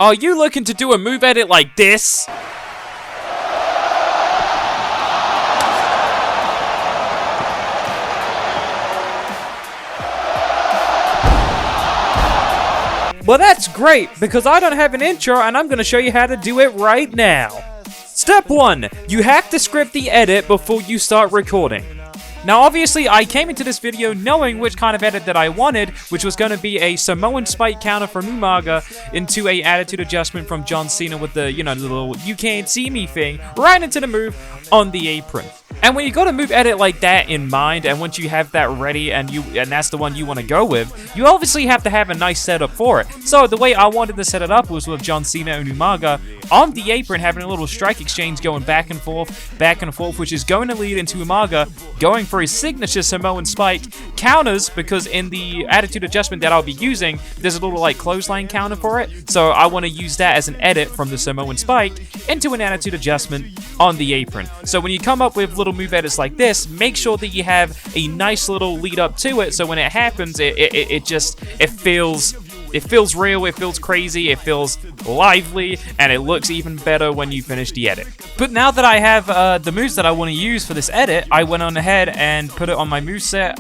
Are you looking to do a move edit like this? Well, that's great, because I don't have an intro and I'm going to show you how to do it right now. Step 1. You have to script the edit before you start recording. Now, obviously, I came into this video knowing which kind of edit that I wanted, which was going to be a Samoan spike counter from Umaga into a attitude adjustment from John Cena with the, the little you can't see me thing right into the move on the apron. And when you got a move edit like that in mind, and once you have that ready and that's the one you want to go with, you obviously have to have a nice setup for it. So the way I wanted to set it up was with John Cena and Umaga on the apron having a little strike exchange going back and forth, which is going to lead into Umaga going for his signature Samoan spike counters, because in the attitude adjustment that I'll be using, there's a little like clothesline counter for it. So I want to use that as an edit from the Samoan spike into an attitude adjustment on the apron. So when you come up with little move edits like this, make sure that you have a nice little lead up to it, so when it happens, it feels real, it feels crazy, it feels lively, and it looks even better when you finish the edit. But now that I have the moves that I want to use for this edit, I went on ahead and put it on my moveset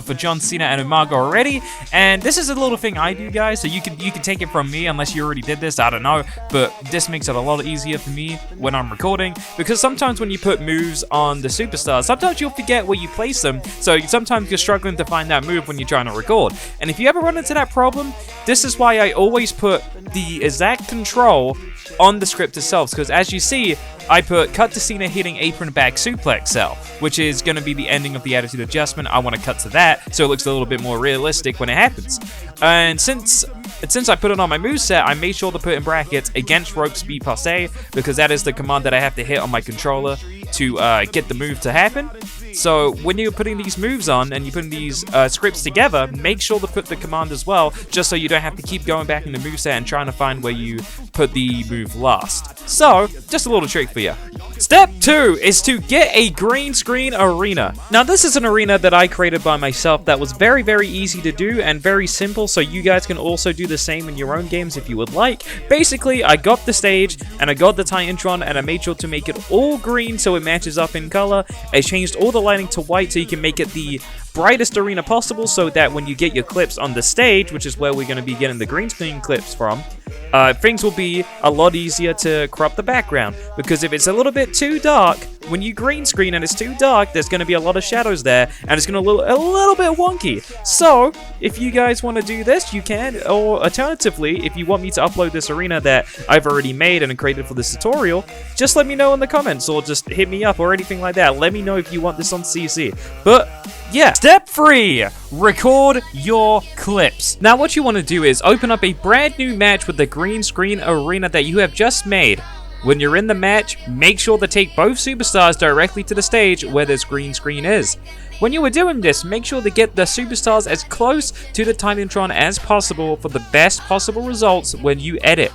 for John Cena and Umaga already, and this is a little thing I do, guys, so you can take it from me unless you already did this, I don't know, but this makes it a lot easier for me when I'm recording, because sometimes when you put moves on the superstars, sometimes you'll forget where you place them, so sometimes you're struggling to find that move when you're trying to record. And if you ever run into that problem, this is why I always put the exact control on the script itself, because as you see, I put cut to Cena hitting apron back suplex cell, which is going to be the ending of the attitude adjustment. I want to cut to that so it looks a little bit more realistic when it happens. And since I put it on my moveset, I made sure to put in brackets against rope speed passe, because that is the command that I have to hit on my controller to get the move to happen. So when you're putting these moves on and you're putting these scripts together, make sure to put the command as well, just so you don't have to keep going back in the moveset and trying to find where you put the move last. So, just a little trick for you. Step 2 is to get a green screen arena. Now, this is an arena that I created by myself that was very easy to do and very simple, so you guys can also do the same in your own games if you would like. Basically, I got the stage and I got the Titantron and I made sure to make it all green so it matches up in color. I changed all the lighting to white so you can make it the brightest arena possible, so that when you get your clips on the stage, which is where we're going to be getting the green screen clips from, things will be a lot easier to crop the background, because if it's a little bit too dark, when you green screen and it's too dark, there's going to be a lot of shadows there, and it's going to look a little bit wonky. So, if you guys want to do this, you can, or alternatively, if you want me to upload this arena that I've already made and created for this tutorial, just let me know in the comments, or just hit me up, or anything like that. Let me know if you want this on CC. But, yeah. Step 3. Record your clips. Now, what you want to do is open up a brand new match with the green screen arena that you have just made. When you're in the match, make sure to take both superstars directly to the stage where this green screen is. When you are doing this, make sure to get the superstars as close to the Titantron as possible for the best possible results when you edit.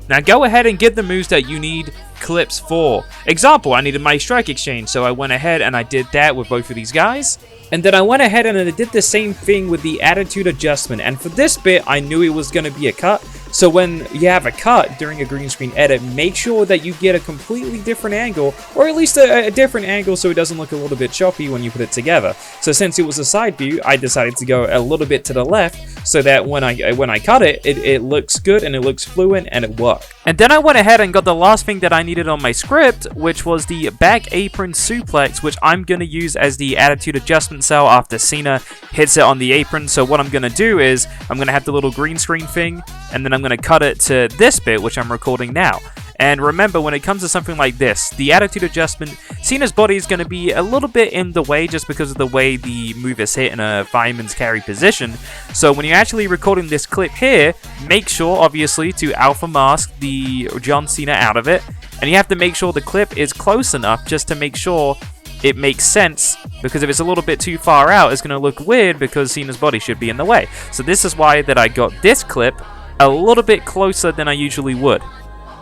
Now go ahead and get the moves that you need clips for. Example, I needed my strike exchange, so I went ahead and I did that with both of these guys. And then I went ahead and I did the same thing with the attitude adjustment, and for this bit I knew it was going to be a cut, so when you have a cut during a green screen edit, make sure that you get a completely different angle, or at least a different angle so it doesn't look a little bit choppy when you put it together. So since it was a side view, I decided to go a little bit to the left so that when I cut it, it looks good and it looks fluent and it worked. And then I went ahead and got the last thing that I needed on my script, which was the back apron suplex, which I'm going to use as the attitude adjustment cell after Cena hits it on the apron. So what I'm going to do is I'm going to have the little green screen thing, and then I'm going to cut it to this bit, which I'm recording now. And remember, when it comes to something like this, the attitude adjustment, Cena's body is going to be a little bit in the way just because of the way the move is hit in a fireman's carry position. So when you're actually recording this clip here, make sure, obviously, to alpha mask the John Cena out of it. And you have to make sure the clip is close enough just to make sure it makes sense, because if it's a little bit too far out, it's going to look weird because Cena's body should be in the way. So this is why that I got this clip a little bit closer than I usually would,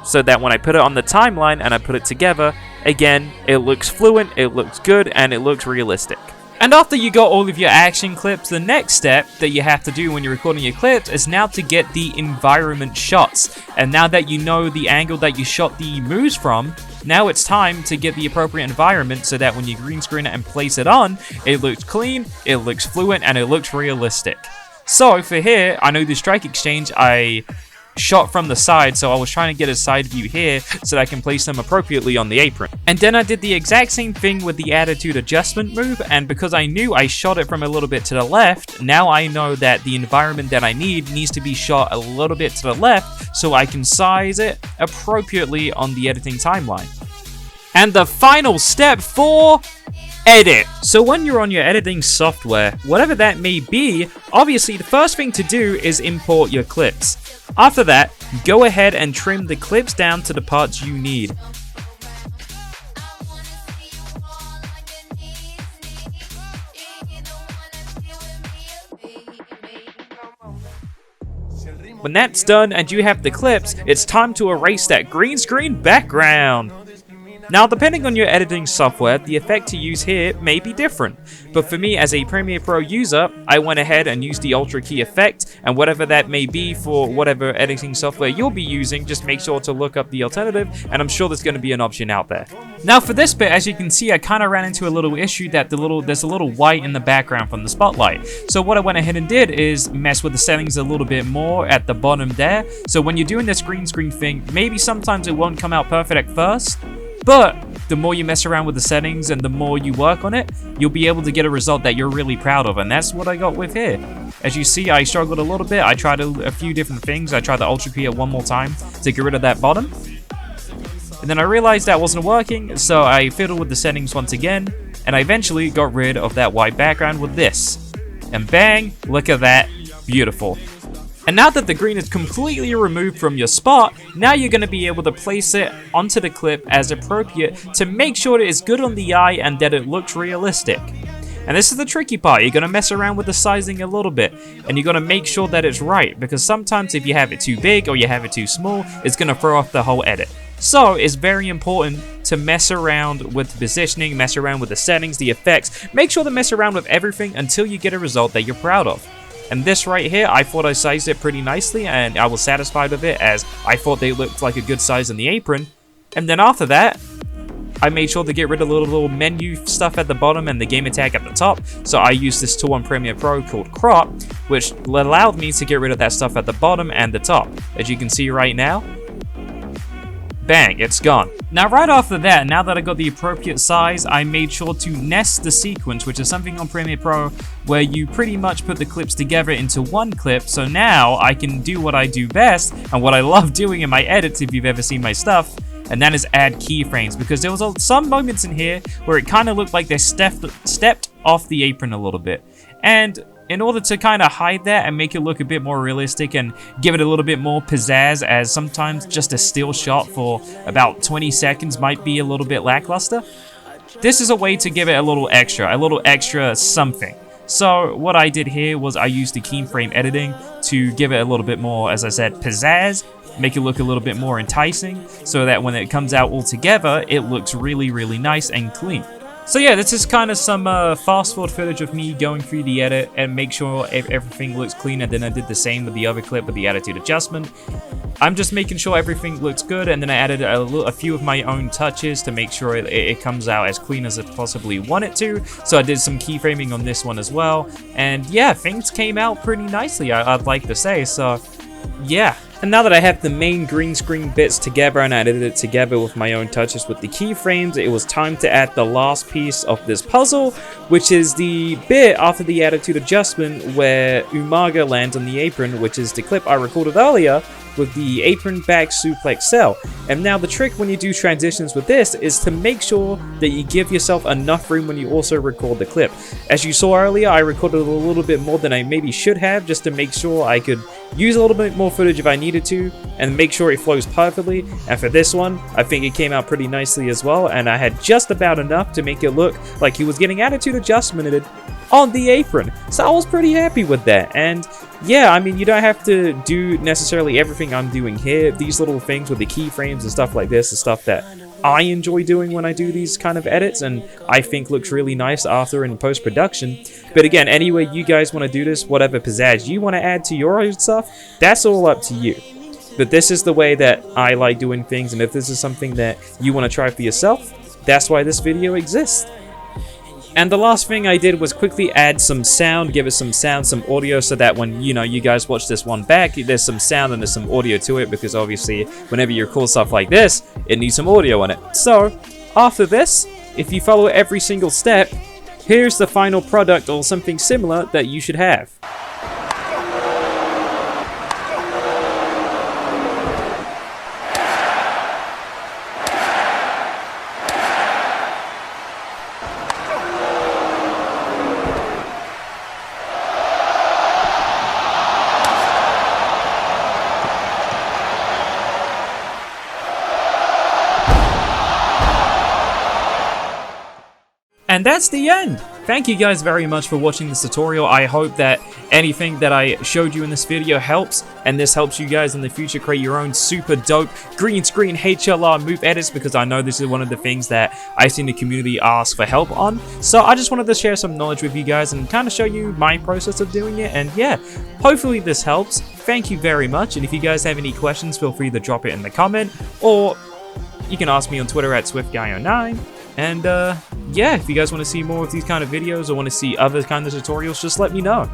so that when I put it on the timeline and I put it together, again, it looks fluent, it looks good, and it looks realistic. And after you got all of your action clips, the next step that you have to do when you're recording your clips is now to get the environment shots. And now that you know the angle that you shot the moves from, now it's time to get the appropriate environment so that when you green screen it and place it on, it looks clean, it looks fluent, and it looks realistic. So for here, I know the strike exchange I shot from the side, so I was trying to get a side view here so that I can place them appropriately on the apron. And then I did the exact same thing with the attitude adjustment move, and because I knew I shot it from a little bit to the left, now I know that the environment that I need needs to be shot a little bit to the left so I can size it appropriately on the editing timeline. And the final step for edit. So when you're on your editing software, whatever that may be, obviously the first thing to do is import your clips. After that, go ahead and trim the clips down to the parts you need. When that's done and you have the clips, it's time to erase that green screen background. Now, depending on your editing software, the effect to use here may be different, but for me as a Premiere Pro user, I went ahead and used the Ultra Key effect, and whatever that may be for whatever editing software you'll be using, just make sure to look up the alternative, and I'm sure there's going to be an option out there. Now for this bit, as you can see, I kind of ran into a little issue that there's a little white in the background from the spotlight. So what I went ahead and did is mess with the settings a little bit more at the bottom there, so when you're doing this green screen thing, maybe sometimes it won't come out perfect at first, but the more you mess around with the settings and the more you work on it, you'll be able to get a result that you're really proud of, and that's what I got with here. As you see, I struggled a little bit. I tried a few different things. I tried the Ultra Key one more time to get rid of that bottom. And then I realized that wasn't working, so I fiddled with the settings once again, and I eventually got rid of that white background with this. And bang, look at that, beautiful. And now that the green is completely removed from your spot, now you're going to be able to place it onto the clip as appropriate to make sure that it's good on the eye and that it looks realistic. And this is the tricky part. You're going to mess around with the sizing a little bit, and you're going to make sure that it's right, because sometimes if you have it too big or you have it too small, it's going to throw off the whole edit. So it's very important to mess around with the positioning, mess around with the settings, the effects. Make sure to mess around with everything until you get a result that you're proud of. And this right here, I thought I sized it pretty nicely, and I was satisfied with it, as I thought they looked like a good size in the apron. And then after that, I made sure to get rid of the little menu stuff at the bottom and the gamer tag at the top. So I used this tool on Premiere Pro called Crop, which allowed me to get rid of that stuff at the bottom and the top. As you can see right now, bang, it's gone. Now right after that, now that I got the appropriate size, I made sure to nest the sequence, which is something on Premiere Pro where you pretty much put the clips together into one clip. So now I can do what I do best and what I love doing in my edits, if you've ever seen my stuff, and that is add keyframes, because there was some moments in here where it kind of looked like they stepped off the apron a little bit. And in order to kind of hide that and make it look a bit more realistic and give it a little bit more pizzazz, as sometimes just a still shot for about 20 seconds might be a little bit lackluster, this is a way to give it a little extra something. So what I did here was I used the keyframe editing to give it a little bit more, as I said, pizzazz, make it look a little bit more enticing, so that when it comes out all together, it looks really, really nice and clean. So yeah, this is kind of some fast forward footage of me going through the edit and make sure everything looks clean, and then I did the same with the other clip with the attitude adjustment. I'm just making sure everything looks good, and then I added a few of my own touches to make sure it comes out as clean as it possibly want it to. So I did some keyframing on this one as well, and yeah, things came out pretty nicely, I'd like to say, so yeah. And now that I have the main green screen bits together and I edited it together with my own touches with the keyframes, it was time to add the last piece of this puzzle, which is the bit after the attitude adjustment where Umaga lands on the apron, which is the clip I recorded earlier with the apron back suplex cell. And now the trick when you do transitions with this is to make sure that you give yourself enough room when you also record the clip. As you saw earlier, I recorded a little bit more than I maybe should have, just to make sure I could use a little bit more footage if I needed to and make sure it flows perfectly. And for this one, I think it came out pretty nicely as well, and I had just about enough to make it look like he was getting attitude adjustmented on the apron. So I was pretty happy with that. And yeah, I mean, you don't have to do necessarily everything I'm doing here. These little things with the keyframes and stuff like this is stuff that I enjoy doing when I do these kind of edits, and I think looks really nice after in post-production. But again, any way you guys want to do this, whatever pizzazz you want to add to your own stuff, that's all up to you. But this is the way that I like doing things, and if this is something that you want to try for yourself, that's why this video exists. And the last thing I did was quickly add some sound, give it some sound, some audio, so that when, you know, you guys watch this one back, there's some sound and there's some audio to it, because obviously whenever you record stuff like this, it needs some audio in it. So, after this, if you follow every single step, here's the final product or something similar that you should have. And that's the end! Thank you guys very much for watching this tutorial. I hope that anything that I showed you in this video helps, and this helps you guys in the future create your own super dope green screen HLR move edits, because I know this is one of the things that I've seen the community ask for help on. So I just wanted to share some knowledge with you guys and kind of show you my process of doing it, and yeah, hopefully this helps. Thank you very much, and if you guys have any questions, feel free to drop it in the comment, or you can ask me on Twitter at SwiftGuy09. And yeah, if you guys want to see more of these kind of videos or want to see other kind of tutorials, just let me know.